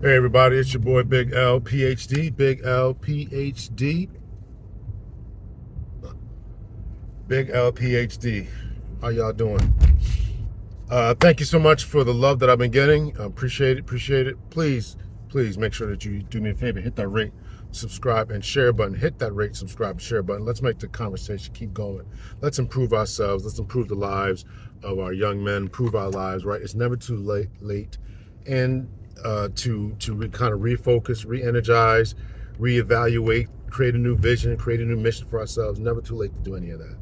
Hey everybody, it's your boy Big L PhD. Big L PhD. Big L PhD. How y'all doing? Thank you so much for the love that I've been getting. Appreciate it. Please make sure that you do me a favor. Hit that rate, subscribe, and share button. Hit that rate, subscribe, and share button. Let's make the conversation keep going. Let's improve ourselves. Let's improve the lives of our young men. Improve our lives, right? It's never too late. And to kind of refocus, re-energize, reevaluate, create a new vision, create a new mission for ourselves. Never too late to do any of that.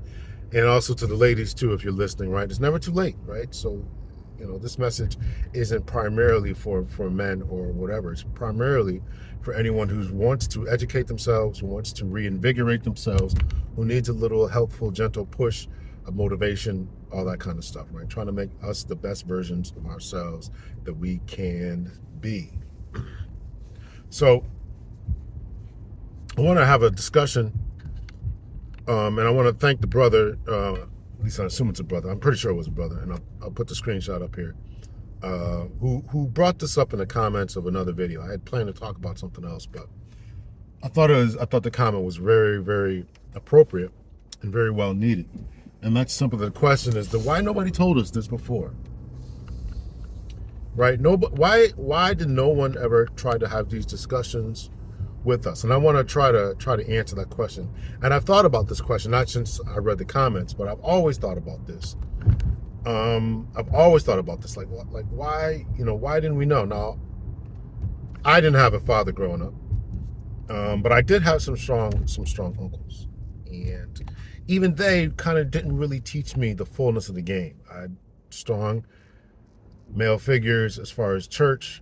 And also to the ladies too, if you're listening, right? It's never too late, right? So, this message isn't primarily for men or whatever. It's primarily for anyone who wants to educate themselves, who wants to reinvigorate themselves, who needs a little helpful, gentle push of motivation, all that kind of stuff, right? Trying to make us the best versions of ourselves that we can be. So I want to have a discussion, and I want to thank the brother, at least I assume it's a brother. I'm pretty sure it was a brother, and I'll put the screenshot up here, who brought this up in the comments of another video. I had planned to talk about something else, but I thought the comment was very, very appropriate and very well needed. And that's simply the question is why nobody told us this before? Right? Why did no one ever try to have these discussions with us? And I want to try to answer that question. And I've thought about this question, not since I read the comments, but I've always thought about this. Like why didn't we know? Now, I didn't have a father growing up, but I did have some strong uncles, and even they kind of didn't really teach me the fullness of the game. I had strong male figures as far as church.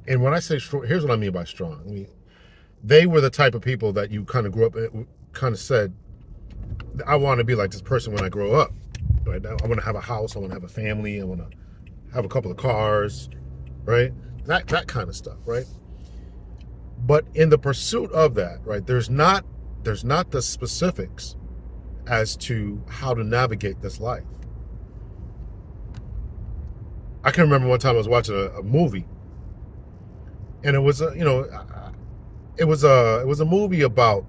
And when I say strong, here's what I mean by strong. I mean, they were the type of people that you kind of grew up, kind of said, I want to be like this person when I grow up. Right? I want to have a house. I want to have a family. I want to have a couple of cars, right? That kind of stuff, right? But in the pursuit of that, right, there's not the specifics as to how to navigate this life. I can remember one time I was watching a movie, and it was a movie about,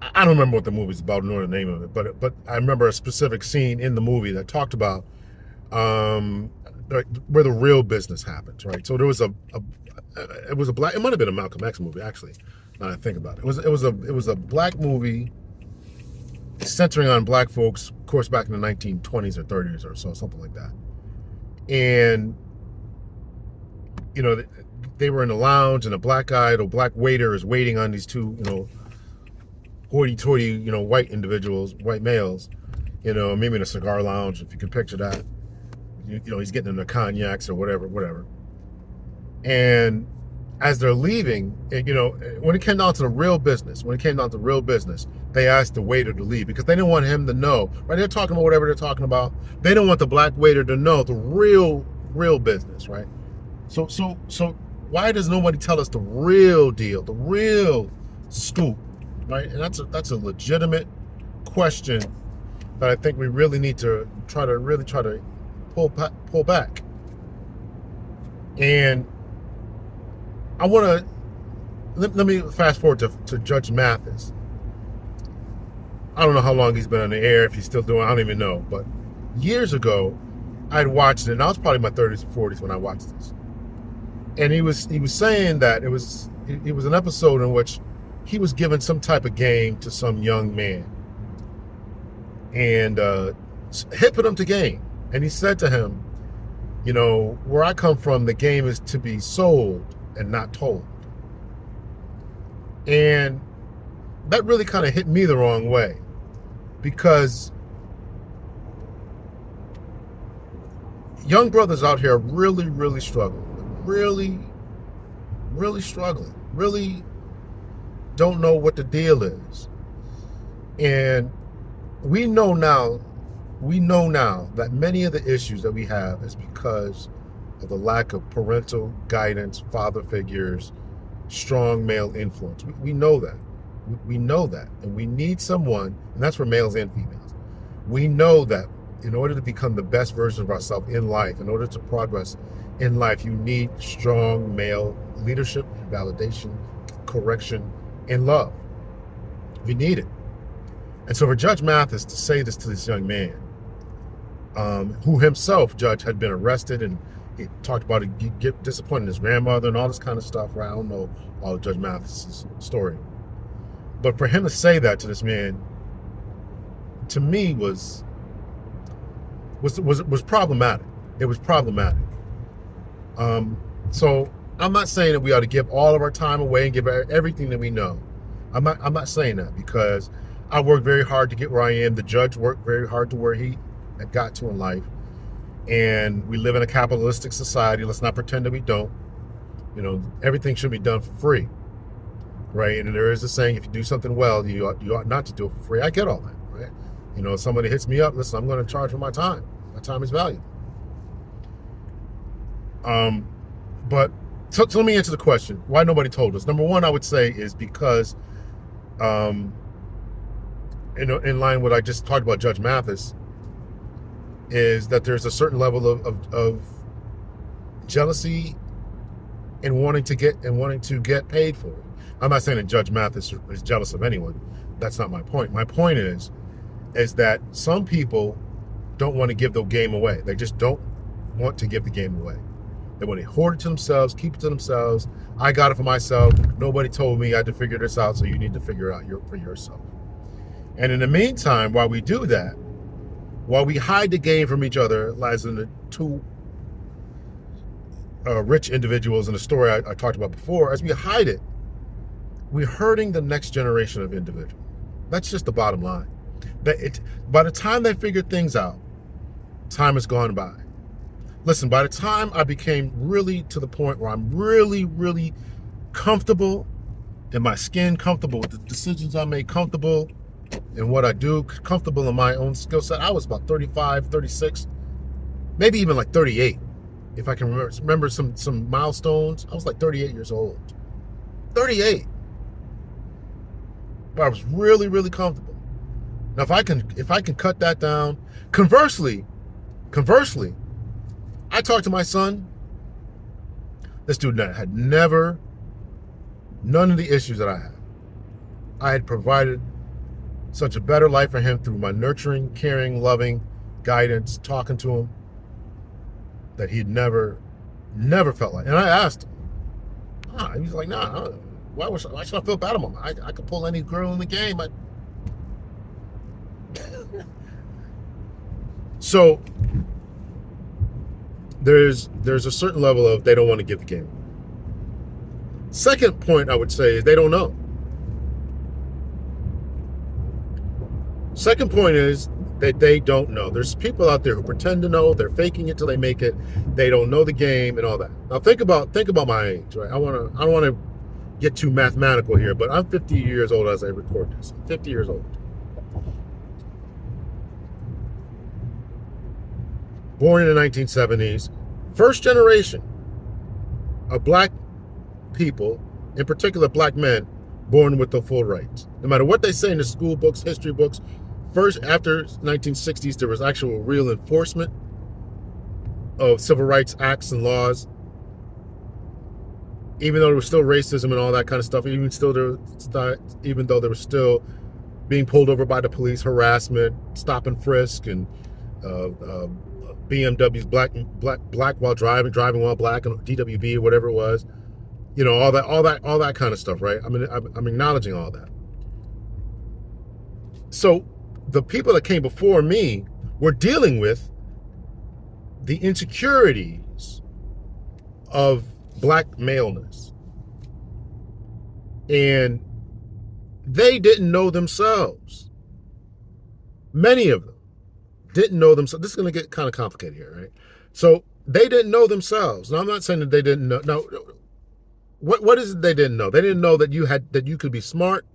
I don't remember what the movie's about nor the name of it, but I remember a specific scene in the movie that talked about where the real business happens, right? So there was it might have been a Malcolm X movie, actually. Now I think about it, it was a black movie centering on black folks, of course, back in the 1920s or 30s or so, something like that. And they were in a lounge, and a black waiter is waiting on these two, hoity-toity, white individuals, white males, maybe in a cigar lounge, if you can picture that. He's getting into cognacs or whatever. And as they're leaving, when it came down to the real business, they asked the waiter to leave because they didn't want him to know, right? They're talking about whatever they're talking about. They don't want the black waiter to know the real business, right? So why does nobody tell us the real deal, the real scoop, right? And that's a legitimate question that I think we really need to try to pull back. And I want to let me fast forward to Judge Mathis. I don't know how long he's been on the air, if he's still doing, I don't even know. But years ago, I had watched it, and I was probably in my 30s or 40s when I watched this. And he was saying that it was an episode in which he was giving some type of game to some young man, and hipping him to game. And he said to him, where I come from, the game is to be sold and not told. And that really kind of hit me the wrong way, because young brothers out here are really, really struggling. Really, really struggling. Really don't know what the deal is. And we know now that many of the issues that we have is because of the lack of parental guidance, father figures, strong male influence. We know that. We know that. And we need someone, and that's for males and females. We know that in order to become the best version of ourselves in life, in order to progress in life, you need strong male leadership, validation, correction, and love. You need it. And so for Judge Mathis to say this to this young man, who himself, Judge, had been arrested, and he talked about it, get disappointing his grandmother and all this kind of stuff, right? I don't know all of Judge Mathis's story. But for him to say that to this man, to me, was problematic. It was problematic. So I'm not saying that we ought to give all of our time away and give everything that we know. I'm not saying that, because I worked very hard to get where I am. The Judge worked very hard to where he had got to in life. And we live in a capitalistic society. Let's not pretend that we don't. You know, everything should be done for free, right? And there is a saying, if you do something well, you ought not to do it for free. I get all that, right? You know, if somebody hits me up, listen, I'm going to charge for my time. My time is valuable. But so let me answer the question, why nobody told us. Number one, I would say, is because, in line with what I just talked about Judge Mathis, is that there's a certain level of jealousy and wanting to get paid for it. I'm not saying that Judge Mathis is jealous of anyone. That's not my point. My point is that some people don't want to give the game away. They just don't want to give the game away. They want to hoard it to themselves, keep it to themselves. I got it for myself. Nobody told me I had to figure this out, so you need to figure it out for yourself. And in the meantime, while we do that, while we hide the game from each other, as in the two rich individuals in the story I talked about before, as we hide it, we're hurting the next generation of individuals. That's just the bottom line. By the time they figure things out, time has gone by. Listen, by the time I became really to the point where I'm really, really comfortable in my skin, comfortable with the decisions I make, comfortable in what I do, comfortable in my own skill set, I was about 35, 36, maybe even like 38. If I can remember some milestones, I was like 38 years old. 38. But I was really, really comfortable. Now, if I can cut that down, conversely, I talked to my son. This dude had none of the issues that I had. I had provided such a better life for him through my nurturing, caring, loving guidance, talking to him, that he'd never felt like. And I asked him, he was like, nah, why should I feel bad about him? I could pull any girl in the game. So there's a certain level of they don't want to give the game. Second point I would say is they don't know. Second point is that they don't know. There's people out there who pretend to know. They're faking it till they make it. They don't know the game and all that. Now think about my age, right? I don't want to get too mathematical here, but I'm 50 years old as I record this. I'm 50 years old. Born in the 1970s, first generation of black people, in particular black men, born with the full rights. No matter what they say in the school books, history books, first, after 1960s, there was actual real enforcement of civil rights acts and laws. Even though there was still racism and all that kind of stuff, even though there was still being pulled over by the police, harassment, stop and frisk, and BMWs black while driving while black, and DWB or whatever it was, you know, all that kind of stuff, right? I mean, I'm acknowledging all that. So the people that came before me were dealing with the insecurities of black maleness, and they didn't know themselves. Many of them didn't know themselves. This is going to get kind of complicated here, right? So they didn't know themselves. Now, I'm not saying that they didn't know. No, what is it they didn't know? They didn't know that you could be smart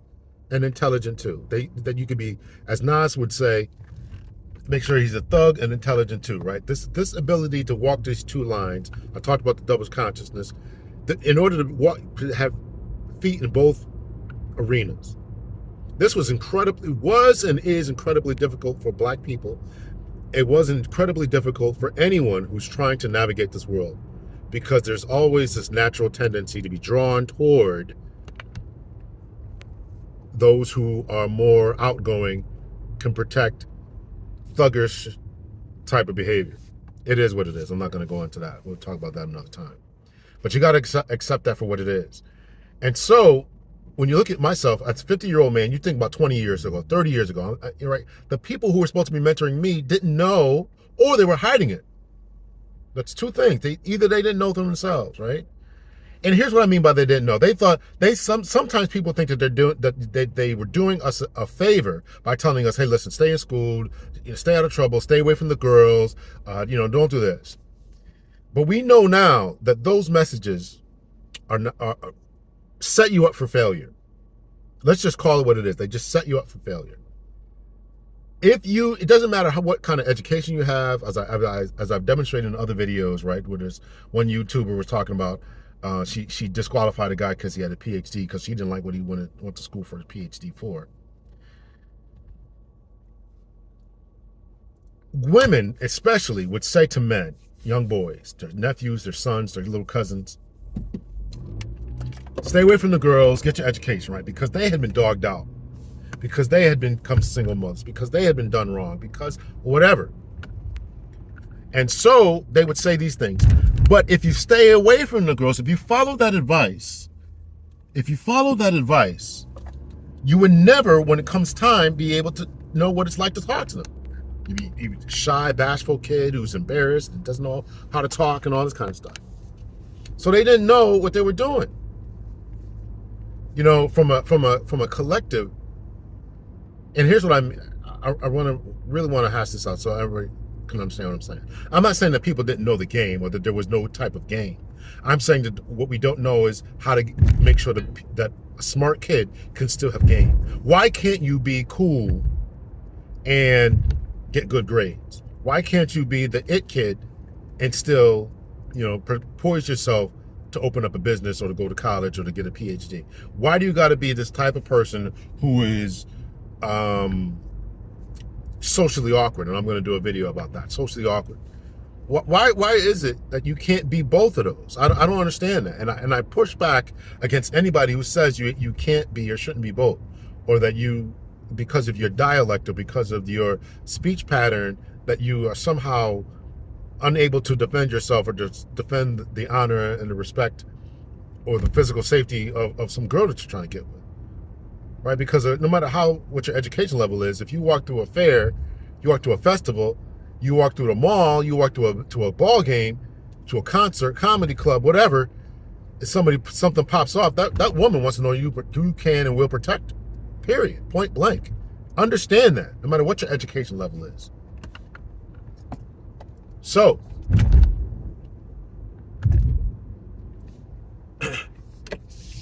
and intelligent too. That you could be, as Nas would say, make sure he's a thug and intelligent too, right? This ability to walk these two lines. I talked about the double consciousness. In order to have feet in both arenas. This was and is incredibly difficult for black people. It was incredibly difficult for anyone who's trying to navigate this world. because there's always this natural tendency to be drawn toward those who are more outgoing, can protect thuggish type of behavior. It is what it is. I'm not going to go into that. We'll talk about that another time. But you got to accept that for what it is. And so when you look at myself as a 50-year-old man, you think about 20 years ago, 30 years ago, you're right. The people who were supposed to be mentoring me didn't know, or they were hiding it. That's two things. Either they didn't know themselves, right? And here's what I mean by they didn't know. They thought sometimes people think that they were doing us a favor by telling us, hey, listen, stay in school, stay out of trouble, stay away from the girls, don't do this. But we know now that those messages are set you up for failure. Let's just call it what it is. They just set you up for failure. It doesn't matter what kind of education you have, as I've demonstrated in other videos, right? Where there's one YouTuber was talking about, she disqualified a guy because he had a PhD because she didn't like what he went to school for his PhD for. Women, especially, would say to men, young boys, their nephews, their sons, their little cousins, stay away from the girls, get your education, right? Because they had been dogged out, because they had become single mothers, because they had been done wrong, because whatever. And so they would say these things. But if you stay away from the girls, if you follow that advice, you would never, when it comes time, be able to know what it's like to talk to them. You'd be a shy, bashful kid who's embarrassed and doesn't know how to talk and all this kind of stuff. So they didn't know what they were doing. From a collective. And here's what I really want to hash this out so everybody can understand what I'm saying. I'm not saying that people didn't know the game or that there was no type of game. I'm saying that what we don't know is how to make sure that a smart kid can still have game. Why can't you be cool and get good grades? Why can't you be the it kid and still, poise yourself to open up a business or to go to college or to get a PhD? Why do you got to be this type of person who is socially awkward? And I'm going to do a video about that. Socially awkward. Why is it that you can't be both of those? I don't understand that. And I push back against anybody who says you can't be or shouldn't be both, or that you, because of your dialect or because of your speech pattern, that you are somehow unable to defend yourself or just defend the honor and the respect or the physical safety of some girl that you're trying to get with, right? Because no matter what your education level is, if you walk through a fair, you walk to a festival, you walk through the mall, you walk to a ball game, to a concert, comedy club, whatever, if something pops off, that woman wants to know you can and will protect her, period, point blank. Understand that, no matter what your education level is. So,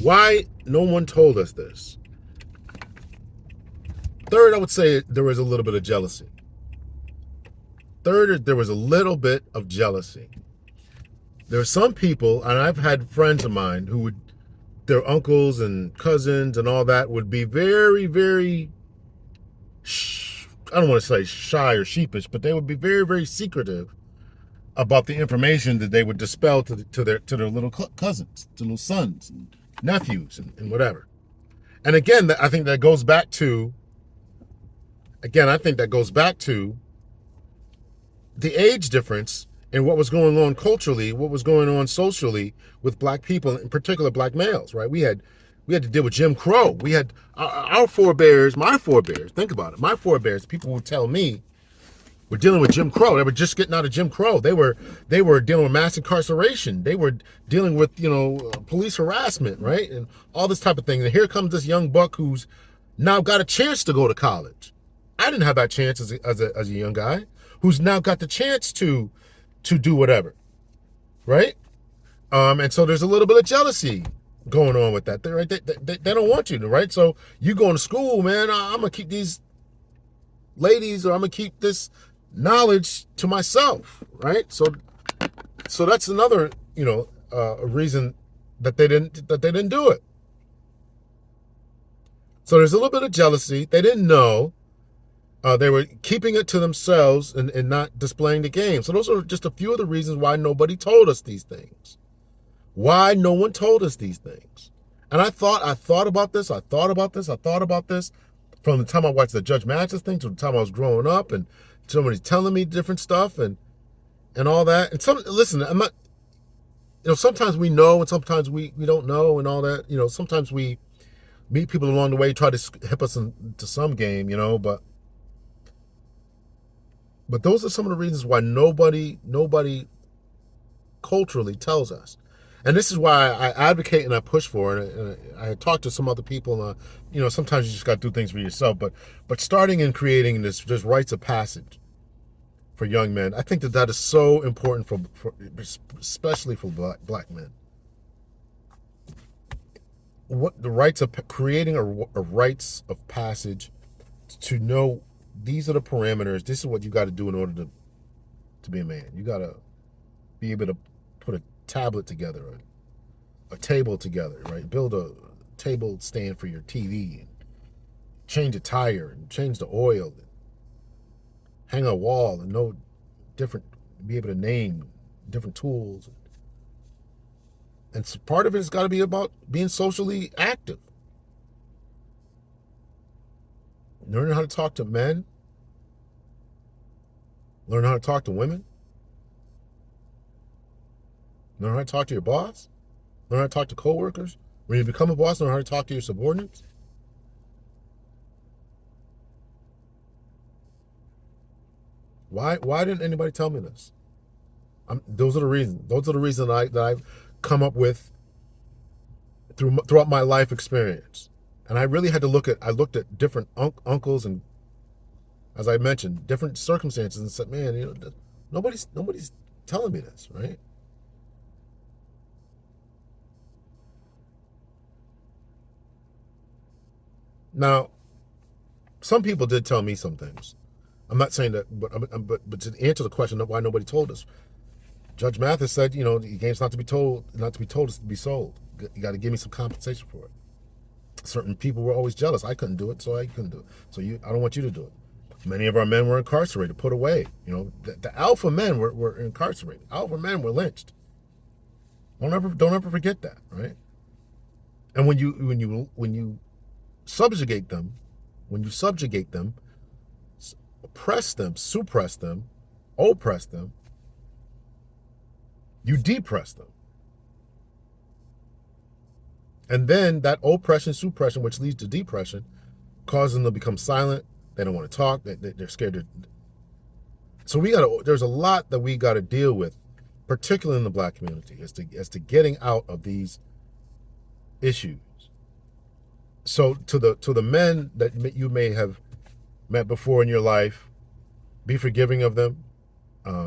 why no one told us this? Third, I would say there was a little bit of jealousy. Third, there was a little bit of jealousy. There are some people, and I've had friends of mine who would, their uncles and cousins and all that would be very, very, I don't want to say shy or sheepish, but they would be very, very secretive about the information that they would dispel to their little cousins, to little sons and nephews and whatever. And again, I think that goes back to the age difference and what was going on culturally, what was going on socially with black people, in particular black males, right? We had to deal with Jim Crow. We had our forebears, my forebears, think about it, my forebears, people would tell me, were dealing with Jim Crow. They were just getting out of Jim Crow. They were dealing with mass incarceration. They were dealing with, police harassment, right? And all this type of thing. And here comes this young buck who's now got a chance to go to college. I didn't have that chance as a young guy who's now got the chance to do whatever, right? And so there's a little bit of jealousy going on with that. They don't want you to, right? So you going to school, man, I'm going to keep these ladies, or I'm going to keep this knowledge to myself, right? So that's another, a reason that they didn't do it. So there's a little bit of jealousy. They didn't know. They were keeping it to themselves and not displaying the game. So those are just a few of the reasons why nobody told us these things. Why no one told us these things. And I thought about this, I thought about this, I thought about this from the time I watched the Judge Mathis thing to the time I was growing up, and somebody's telling me different stuff and all that. And listen, I'm not, sometimes we know and sometimes we don't know and all that. Sometimes we meet people along the way, try to hip us into some game, but those are some of the reasons why nobody culturally tells us. And this is why I advocate and I push for it. And I talk to some other people. Sometimes you just got to do things for yourself. But starting and creating this just rites of passage for young men, I think that is so important for especially for black men. What the rites of creating a rites of passage to know these are the parameters. This is what you got to do in order to be a man. You got to be able to put a tablet together, a table together, right? Build a table stand for your TV, and change a tire, and change the oil, and hang a wall, and know different, be able to name different tools. And so part of it has got to be about being socially active, learning how to talk to men, learn how to talk to women, learn how to talk to your boss, learn how to talk to coworkers. When you become a boss, learn how to talk to your subordinates. Why didn't anybody tell me this? Those are the reasons. Those are the reasons that I've come up with throughout my life experience. And I really had to looked at different uncles and, as I mentioned, different circumstances and said, man, nobody's telling me this, right? Now, some people did tell me some things. I'm not saying that, but to answer the question of why nobody told us, Judge Mathis said, the game's not to be told, it's to be sold. You got to give me some compensation for it. Certain people were always jealous. I couldn't do it, so I couldn't do it. So I don't want you to do it. Many of our men were incarcerated, put away. The alpha men were incarcerated. Alpha men were lynched. Don't ever forget that, right? And when you subjugate them, oppress them, suppress them, oppress them, you depress them. And then that oppression, suppression, which leads to depression, causes them to become silent. They don't want to talk. They're scared. So there's a lot that we got to deal with, particularly in the black community, as to getting out of these issues. So to the men that you may have met before in your life, be forgiving of them,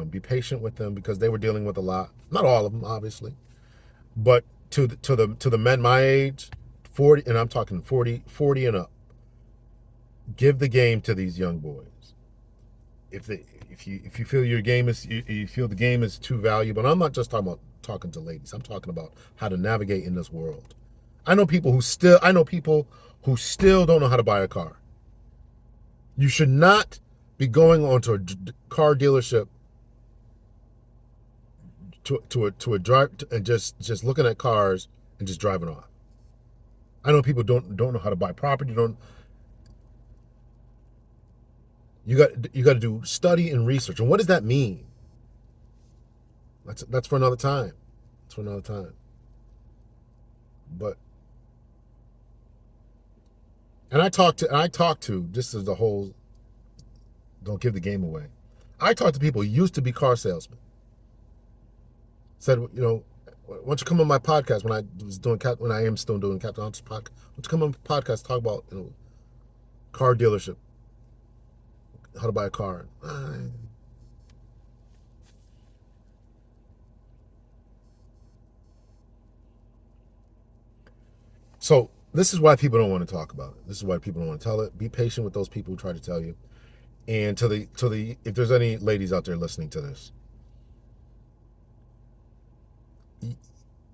be patient with them because they were dealing with a lot. Not all of them, obviously, but to the men my age, 40, and I'm talking 40 and up, give the game to these young boys. If you feel you feel the game is too valuable, and I'm not just talking to ladies. I'm talking about how to navigate in this world. I know people who still don't know how to buy a car. You should not be going onto a car dealership to a drive and just looking at cars and just driving off. I know people don't know how to buy property. You got to do study and research. And what does that mean? That's for another time. It's for another time. But I talk to this is the whole don't give the game away. I talk to people who used to be car salesmen. Said, why don't you come on my podcast when I am still doing Captain Hunter's podcast? Why don't you come on my podcast, talk about car dealership, how to buy a car. So this is why people don't want to talk about it. This is why people don't want to tell it. Be patient with those people who try to tell you. And if there's any ladies out there listening to this,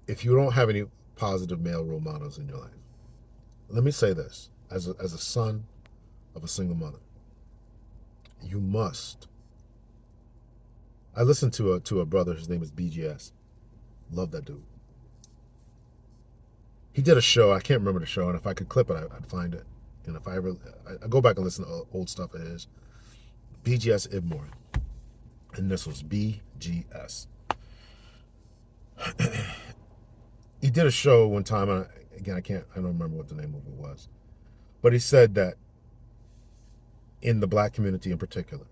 if you don't have any positive male role models in your life, let me say this as a son of a single mother. You must. I listened to a brother. His name is BGS. Love that dude. He did a show. I can't remember the show, and if I could clip it, I'd find it. And if I ever, I go back and listen to old stuff of his. BGS Ibmore, and this was BGS. He did a show one time. And again, I don't remember what the name of it was, but he said that in the black community in particular,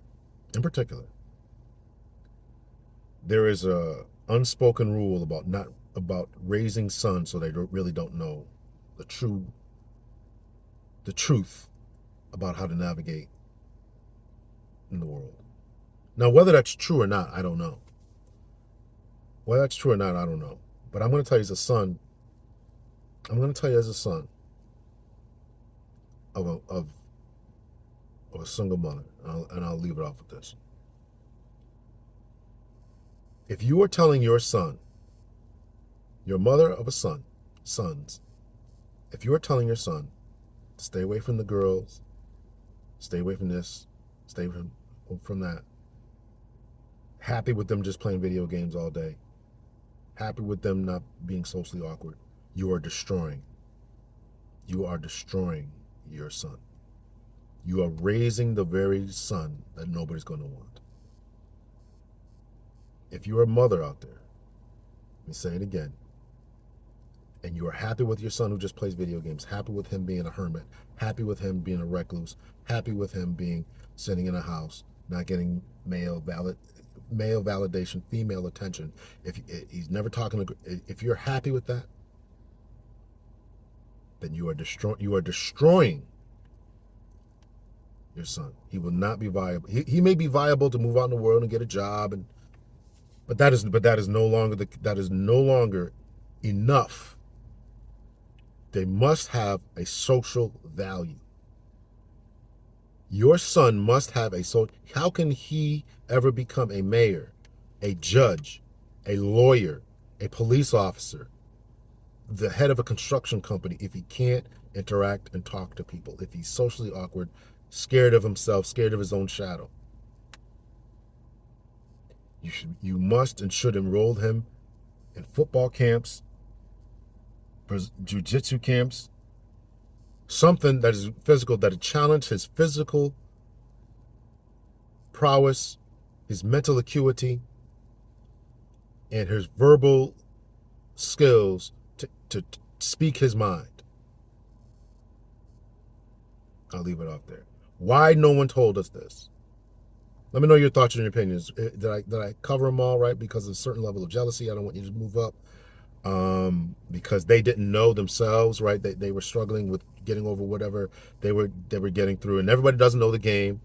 there is a unspoken rule about raising sons so they really don't know the truth about how to navigate in the world. Now, whether that's true or not, I don't know. Whether that's true or not, I don't know. But I'm going to tell you as a son, of a single mother, and I'll leave it off with this. If you are telling your son, your mother of a son, sons, if you are telling your son to stay away from the girls, stay away from this, stay from that, happy with them just playing video games all day, happy with them not being socially awkward, you are destroying your son. You are raising the very son that nobody's going to want. If you're a mother out there, let me say it again, and you are happy with your son who just plays video games, happy with him being a hermit, happy with him being a recluse, happy with him being sitting in a house, not getting male validation, female attention, if he's never talking to, if you're happy with that, then you are destroying your son. He will not be viable. He may be viable to move out in the world and get a job, but that is no longer enough. They must have a social value. Your son must have a social. How can he ever become a mayor, a judge, a lawyer, a police officer, the head of a construction company if he can't interact and talk to people, if he's socially awkward, scared of himself, scared of his own shadow? You must and should enroll him in football camps, jiu-jitsu camps, something that is physical, that challenge his physical prowess, his mental acuity, and his verbal skills to speak his mind. I'll leave it off there. Why no one told us this? Let me know your thoughts and your opinions. Did I cover them all right? Because of a certain level of jealousy, I don't want you to move up. Because they didn't know themselves, right? They were struggling with getting over whatever they were getting through, and everybody doesn't know the game,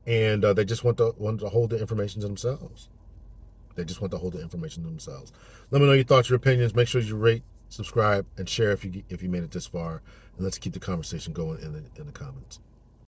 and they just want to hold the information to themselves. They just want to hold the information to themselves. Let me know your thoughts, your opinions. Make sure you rate, subscribe, and share if you made it this far, and let's keep the conversation going in the comments.